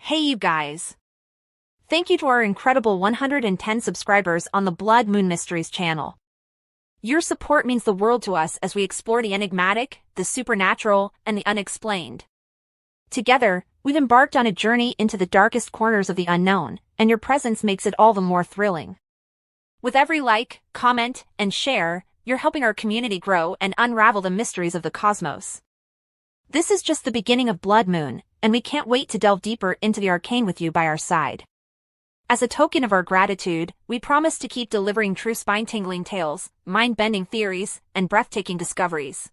Hey you guys! Thank you to our incredible 110 subscribers on the Blood Moon Mysteries channel. Your support means the world to us as we explore the enigmatic, the supernatural, and the unexplained. Together, we've embarked on a journey into the darkest corners of the unknown, and your presence makes it all the more thrilling. With every like, comment, and share, you're helping our community grow and unravel the mysteries of the cosmos. This is just the beginning of Blood Moon, and we can't wait to delve deeper into the arcane with you by our side. As a token of our gratitude, we promise to keep delivering true spine-tingling tales, mind-bending theories, and breathtaking discoveries.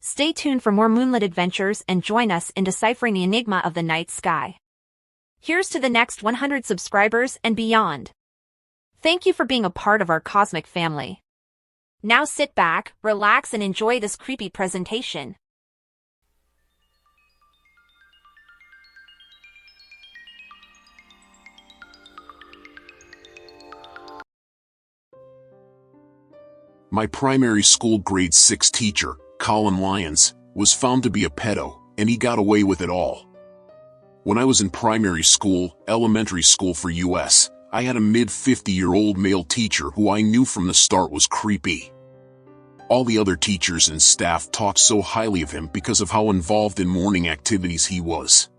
Stay tuned for more moonlit adventures and join us in deciphering the enigma of the night sky. Here's to the next 100 subscribers and beyond. Thank you for being a part of our cosmic family. Now sit back, relax, and enjoy this creepy presentation. My primary school grade 6 teacher, Colin Lyons, was found to be a pedo, and he got away with it all. When I was in primary school, elementary school for US, I had a mid-50-year-old male teacher who I knew from the start was creepy. All the other teachers and staff talked so highly of him because of how involved in morning activities he was.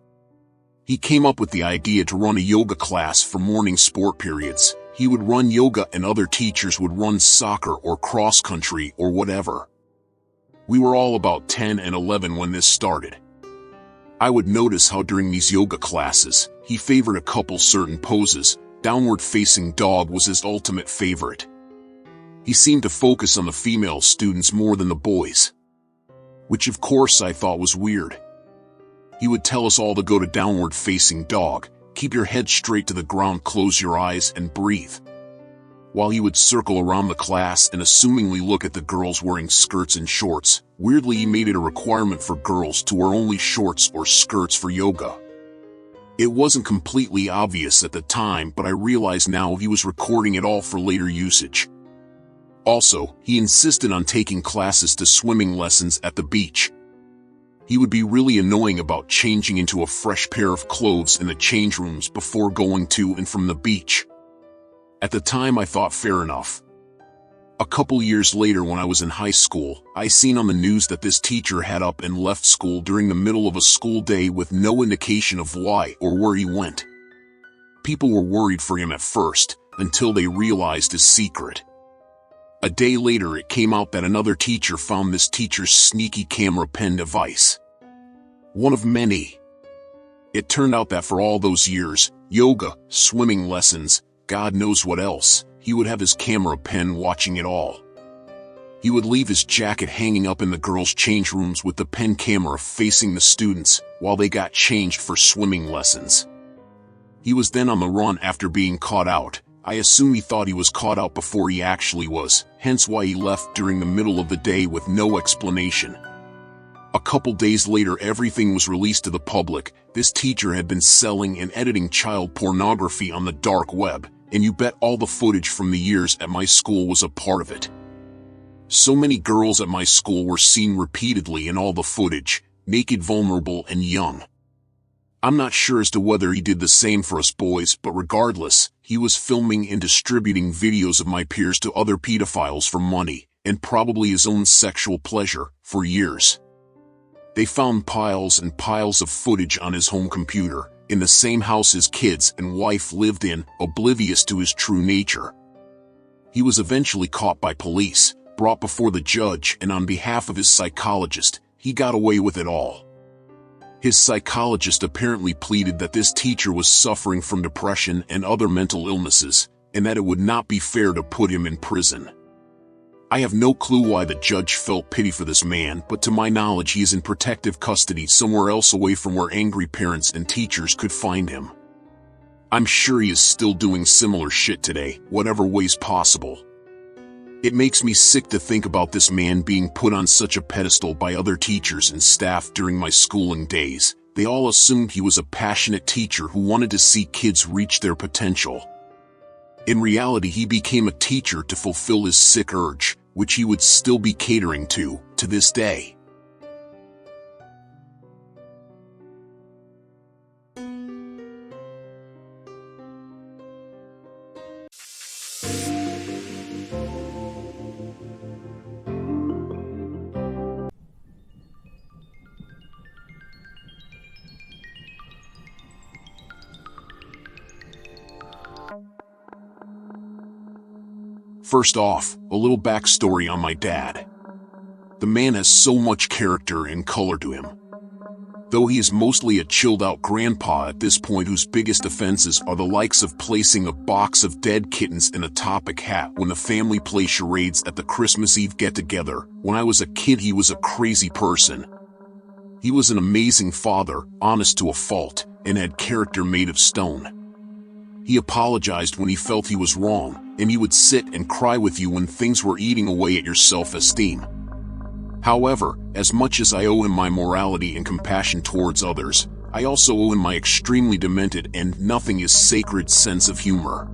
He came up with the idea to run a yoga class for morning sport periods. He would run yoga and other teachers would run soccer or cross country or whatever. We were all about 10 and 11 when this started. I would notice how during these yoga classes, he favored a couple certain poses. Downward-facing dog was his ultimate favorite. He seemed to focus on the female students more than the boys, which of course I thought was weird. He would tell us all to go to downward-facing dog. Keep your head straight to the ground, close your eyes, and breathe. While he would circle around the class and assumingly look at the girls wearing skirts and shorts, weirdly he made it a requirement for girls to wear only shorts or skirts for yoga. It wasn't completely obvious at the time, but I realize now he was recording it all for later usage. Also, he insisted on taking classes to swimming lessons at the beach. He would be really annoying about changing into a fresh pair of clothes in the change rooms before going to and from the beach. At the time I thought fair enough. A couple years later when I was in high school, I seen on the news that this teacher had up and left school during the middle of a school day with no indication of why or where he went. People were worried for him at first, until they realized his secret. A day later it came out that another teacher found this teacher's sneaky camera pen device. One of many. It turned out that for all those years, yoga, swimming lessons, God knows what else, he would have his camera pen watching it all. He would leave his jacket hanging up in the girls' change rooms with the pen camera facing the students while they got changed for swimming lessons. He was then on the run after being caught out. I assume he thought he was caught out before he actually was, hence why he left during the middle of the day with no explanation. A couple days later everything was released to the public. This teacher had been selling and editing child pornography on the dark web, and you bet all the footage from the years at my school was a part of it. So many girls at my school were seen repeatedly in all the footage, naked, vulnerable, and young. I'm not sure as to whether he did the same for us boys, but regardless, he was filming and distributing videos of my peers to other pedophiles for money, and probably his own sexual pleasure, for years. They found piles and piles of footage on his home computer, in the same house his kids and wife lived in, oblivious to his true nature. He was eventually caught by police, brought before the judge, and on behalf of his psychologist, he got away with it all. His psychologist apparently pleaded that this teacher was suffering from depression and other mental illnesses, and that it would not be fair to put him in prison. I have no clue why the judge felt pity for this man, but to my knowledge he is in protective custody somewhere else away from where angry parents and teachers could find him. I'm sure he is still doing similar shit today, whatever ways possible. It makes me sick to think about this man being put on such a pedestal by other teachers and staff during my schooling days. They all assumed he was a passionate teacher who wanted to see kids reach their potential. In reality, he became a teacher to fulfill his sick urge, which he would still be catering to this day. First off, a little backstory on my dad. The man has so much character and color to him. Though he is mostly a chilled-out grandpa at this point whose biggest offenses are the likes of placing a box of dead kittens in a topic hat when the family plays charades at the Christmas Eve get-together. When I was a kid, he was a crazy person. He was an amazing father, honest to a fault, and had character made of stone. He apologized when he felt he was wrong, and he would sit and cry with you when things were eating away at your self-esteem. However, as much as I owe him my morality and compassion towards others, I also owe him my extremely demented and nothing is sacred sense of humor.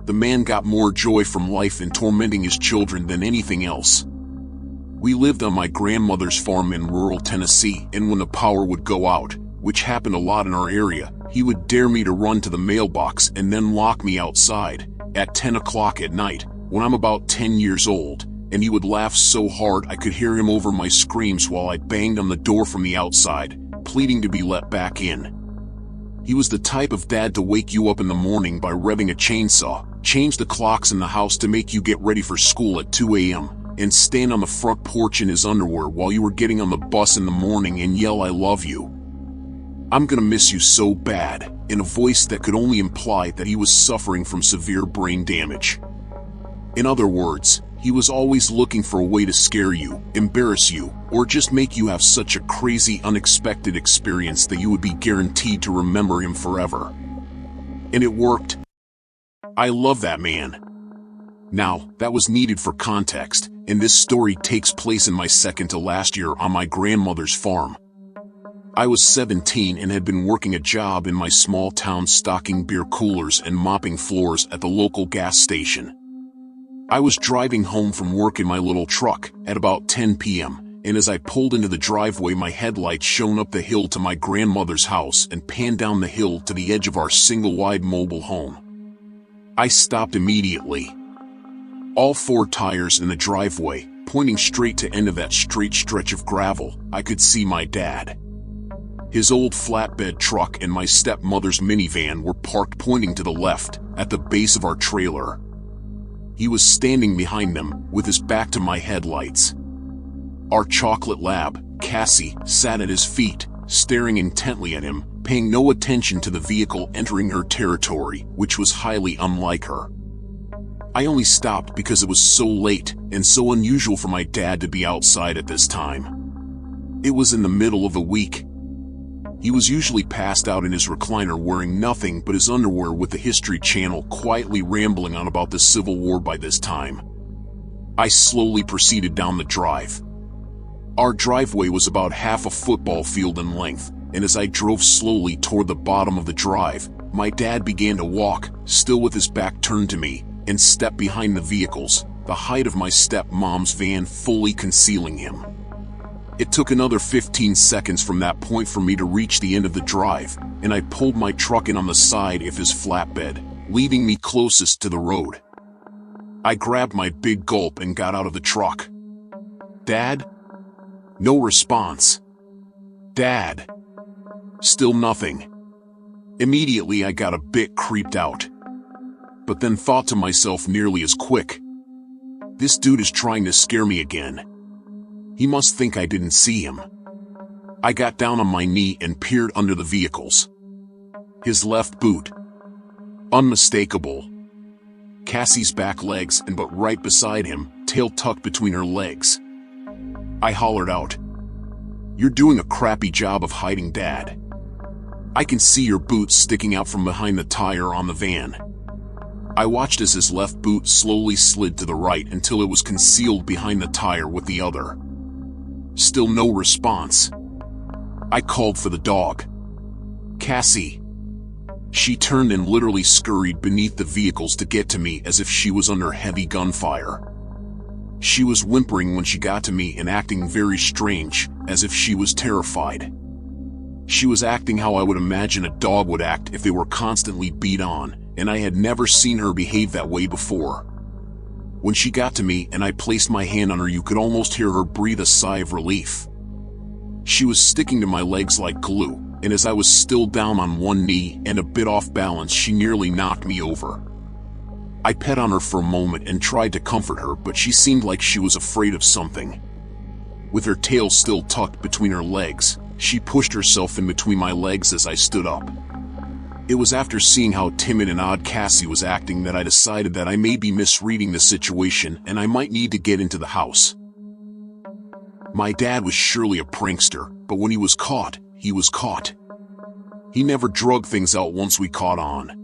The man got more joy from life in tormenting his children than anything else. We lived on my grandmother's farm in rural Tennessee, and when the power would go out, which happened a lot in our area, he would dare me to run to the mailbox and then lock me outside at 10 o'clock at night when I'm about 10 years old. And he would laugh so hard I could hear him over my screams while I banged on the door from the outside, pleading to be let back in. He was the type of dad to wake you up in the morning by revving a chainsaw, change the clocks in the house to make you get ready for school at 2 a.m., and stand on the front porch in his underwear while you were getting on the bus in the morning and yell, "I love you. I'm gonna miss you so bad," in a voice that could only imply that he was suffering from severe brain damage. In other words, he was always looking for a way to scare you, embarrass you, or just make you have such a crazy, unexpected experience that you would be guaranteed to remember him forever. And it worked. I love that man. Now, that was needed for context, and this story takes place in my second to last year on my grandmother's farm. I was 17 and had been working a job in my small town stocking beer coolers and mopping floors at the local gas station. I was driving home from work in my little truck at about 10 p.m., and as I pulled into the driveway, my headlights shone up the hill to my grandmother's house and panned down the hill to the edge of our single-wide mobile home. I stopped immediately. All four tires in the driveway, pointing straight to end of that straight stretch of gravel, I could see my dad. His old flatbed truck and my stepmother's minivan were parked pointing to the left, at the base of our trailer. He was standing behind them, with his back to my headlights. Our chocolate lab, Cassie, sat at his feet, staring intently at him, paying no attention to the vehicle entering her territory, which was highly unlike her. I only stopped because it was so late, and so unusual for my dad to be outside at this time. It was in the middle of the week. He was usually passed out in his recliner wearing nothing but his underwear, with the History Channel quietly rambling on about the Civil War by this time. I slowly proceeded down the drive. Our driveway was about half a football field in length, and as I drove slowly toward the bottom of the drive, my dad began to walk, still with his back turned to me, and stepped behind the vehicles, the height of my stepmom's van fully concealing him. It took another 15 seconds from that point for me to reach the end of the drive, and I pulled my truck in on the side of his flatbed, leaving me closest to the road. I grabbed my big gulp and got out of the truck. "Dad?" No response. "Dad?" Still nothing. Immediately I got a bit creeped out, but then thought to myself nearly as quick, "This dude is trying to scare me again. He must think I didn't see him." I got down on my knee and peered under the vehicles. His left boot. Unmistakable. Cassie's back legs, and but right beside him, tail tucked between her legs. I hollered out, "You're doing a crappy job of hiding, Dad. I can see your boots sticking out from behind the tire on the van." I watched as his left boot slowly slid to the right until it was concealed behind the tire with the other. Still no response. I called for the dog. "Cassie." She turned and literally scurried beneath the vehicles to get to me as if she was under heavy gunfire. She was whimpering when she got to me and acting very strange, as if she was terrified. She was acting how I would imagine a dog would act if they were constantly beat on, and I had never seen her behave that way before. When she got to me and I placed my hand on her, you could almost hear her breathe a sigh of relief. She was sticking to my legs like glue, and as I was still down on one knee and a bit off balance, she nearly knocked me over. I pet on her for a moment and tried to comfort her, but she seemed like she was afraid of something. With her tail still tucked between her legs, she pushed herself in between my legs as I stood up. It was after seeing how timid and odd Cassie was acting that I decided that I may be misreading the situation and I might need to get into the house. My dad was surely a prankster, but when he was caught, he was caught. He never drug things out once we caught on.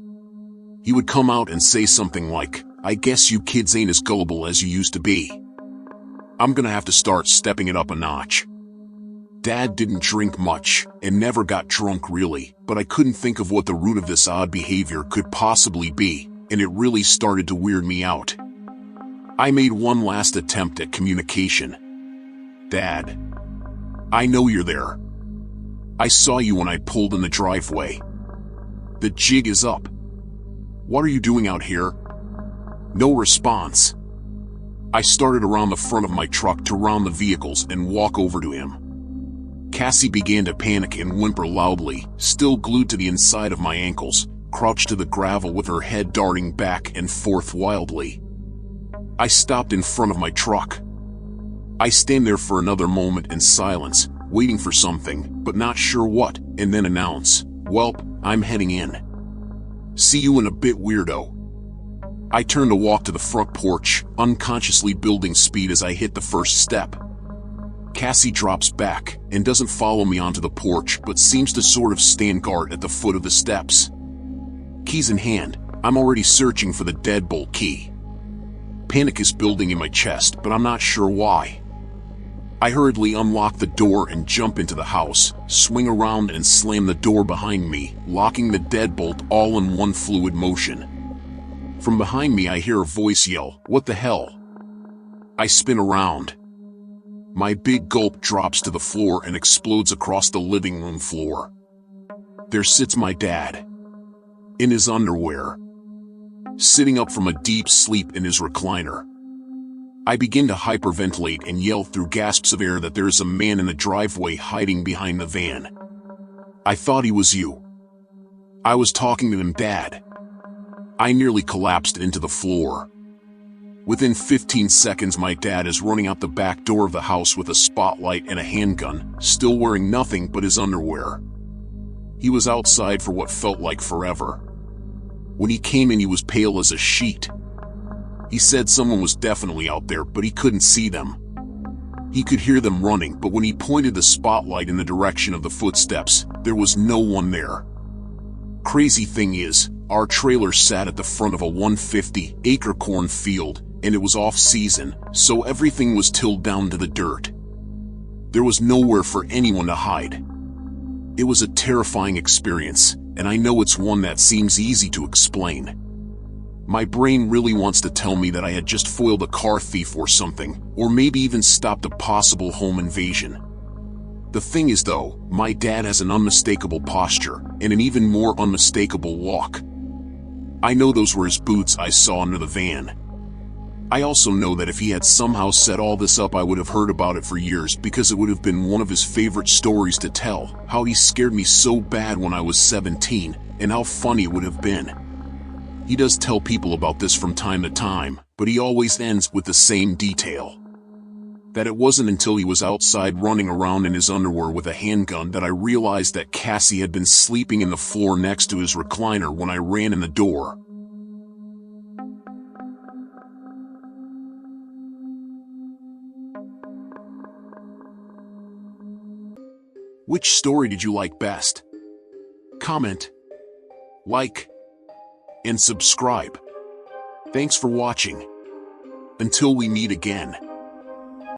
He would come out and say something like, "I guess you kids ain't as gullible as you used to be. I'm gonna have to start stepping it up a notch." Dad didn't drink much, and never got drunk really, but I couldn't think of what the root of this odd behavior could possibly be, and it really started to weird me out. I made one last attempt at communication. "Dad, I know you're there. I saw you when I pulled in the driveway. The jig is up. What are you doing out here?" No response. I started around the front of my truck to round the vehicles and walk over to him. Cassie began to panic and whimper loudly, still glued to the inside of my ankles, crouched to the gravel with her head darting back and forth wildly. I stopped in front of my truck. I stand there for another moment in silence, waiting for something, but not sure what, and then announce, "Welp, I'm heading in. See you in a bit, weirdo." I turn to walk to the front porch, unconsciously building speed as I hit the first step. Cassie drops back and doesn't follow me onto the porch, but seems to sort of stand guard at the foot of the steps. Keys in hand, I'm already searching for the deadbolt key. Panic is building in my chest, but I'm not sure why. I hurriedly unlock the door and jump into the house, swing around and slam the door behind me, locking the deadbolt all in one fluid motion. From behind me I hear a voice yell, "What the hell?" I spin around. My big gulp drops to the floor and explodes across the living room floor. There sits my dad. In his underwear. Sitting up from a deep sleep in his recliner. I begin to hyperventilate and yell through gasps of air that there is a man in the driveway hiding behind the van. "I thought he was you. I was talking to him, Dad." I nearly collapsed into the floor. Within 15 seconds my dad is running out the back door of the house with a spotlight and a handgun, still wearing nothing but his underwear. He was outside for what felt like forever. When he came in he was pale as a sheet. He said someone was definitely out there, but he couldn't see them. He could hear them running, but when he pointed the spotlight in the direction of the footsteps, there was no one there. Crazy thing is, our trailer sat at the front of a 150-acre cornfield, and it was off-season, so everything was tilled down to the dirt. There was nowhere for anyone to hide. It was a terrifying experience, and I know it's one that seems easy to explain. My brain really wants to tell me that I had just foiled a car thief or something, or maybe even stopped a possible home invasion. The thing is though, my dad has an unmistakable posture, and an even more unmistakable walk. I know those were his boots I saw under the van. I also know that if he had somehow set all this up I would have heard about it for years, because it would have been one of his favorite stories to tell, how he scared me so bad when I was 17, and how funny it would have been. He does tell people about this from time to time, but he always ends with the same detail. That it wasn't until he was outside running around in his underwear with a handgun that I realized that Cassie had been sleeping in the floor next to his recliner when I ran in the door. Which story did you like best? Comment, like, and subscribe. Thanks for watching. Until we meet again.